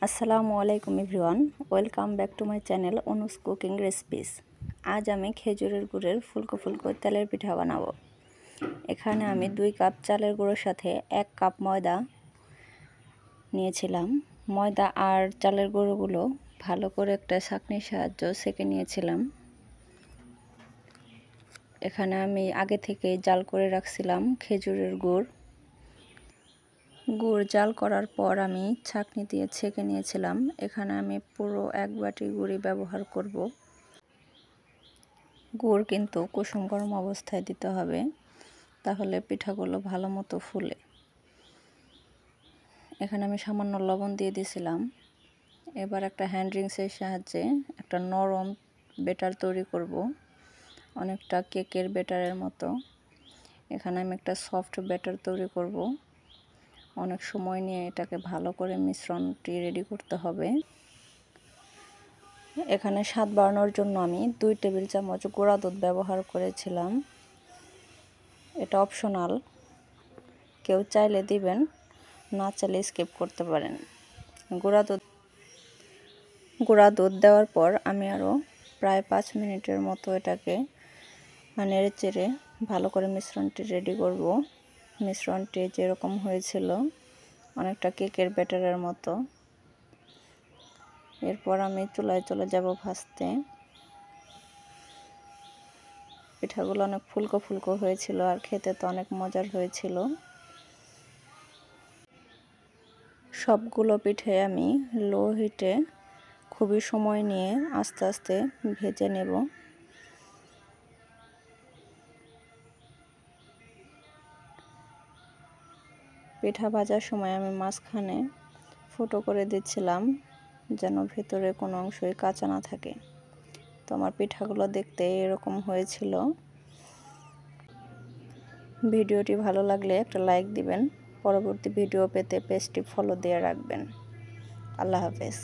আসসালামু আলাইকুম everyone, welcome back to my channel Anu's cooking recipes. আজ আমি খেজুরের গুড়ের ফুলকো ফুলকো তেলের পিঠা বানাবো। এখানে আমি 2 কাপ চালের গুঁড়োর সাথে 1 কাপ ময়দা নিয়েছিলাম। ময়দা আর চালের গুঁড়োগুলো ভালো করে একটা ছাঁকনির সাহায্যে সেঁকে নিয়েছিলাম। এখানে আমি আগে থেকে জাল করে রাখছিলাম খেজুরের গুড় জাল করার পর আমি ছাঁকনি দিয়ে ছেঁকে নিয়েছিলাম। এখানে আমি পুরো 1 বাটি গুড়ই ব্যবহার করব। গুড় কিন্তু কুসুম গরম অবস্থায় দিতে হবে, তাহলে পিঠাগুলো ভালো মতো ফুলে। এখানে আমি সামান্য লবণ দিয়ে দিয়েছিলাম। এবার একটা হ্যান্ড রিংসের সাহায্যে একটা নরম ব্যাটার তৈরি করব, অনেকটা কেকের ব্যাটারের মতো। এখানে আমি একটা সফট ব্যাটার তৈরি করব। অনেক সময় নিয়ে এটাকে ভালো করে মিশ্রণটি রেডি করতে হবে। এখানে স্বাদ বাড়ানোর জন্য আমি 2 টেবিল চামচ গুঁড়া দুধ ব্যবহার করেছিলাম। এটা অপশনাল, কেউ চাইলে দিবেন, না চাইলে স্কিপ করতে পারেন। গুঁড়া দুধ দেওয়ার পর আমি আরও প্রায় 5 মিনিটের মতো এটাকে নেড়ে চেড়ে ভালো করে মিশ্রণটি রেডি করব। মিশ্রণটি যেরকম হয়েছিল অনেকটা কেকের ব্যাটারের মতো। এরপর আমি চুলায় চলে যাব ভাজতে। পিঠাগুলো অনেক ফুলকো ফুলকো হয়েছিল আর খেতে তো অনেক মজার হয়েছিল। সবগুলো পিঠে আমি লো হিটে খুবই সময় নিয়ে আস্তে আস্তে ভেজে নেব। পিঠা ভাজার সময় আমি মাঝখানে ফুটো করে দিচ্ছিলাম, যেন ভেতরে কোনো অংশই কাঁচা না থাকে। তো আমার পিঠাগুলো দেখতে এরকম হয়েছিল। ভিডিওটি ভালো লাগলে একটা লাইক দিবেন। পরবর্তী ভিডিও পেতে পেজটি ফলো দিয়ে রাখবেন। আল্লাহ হাফেজ।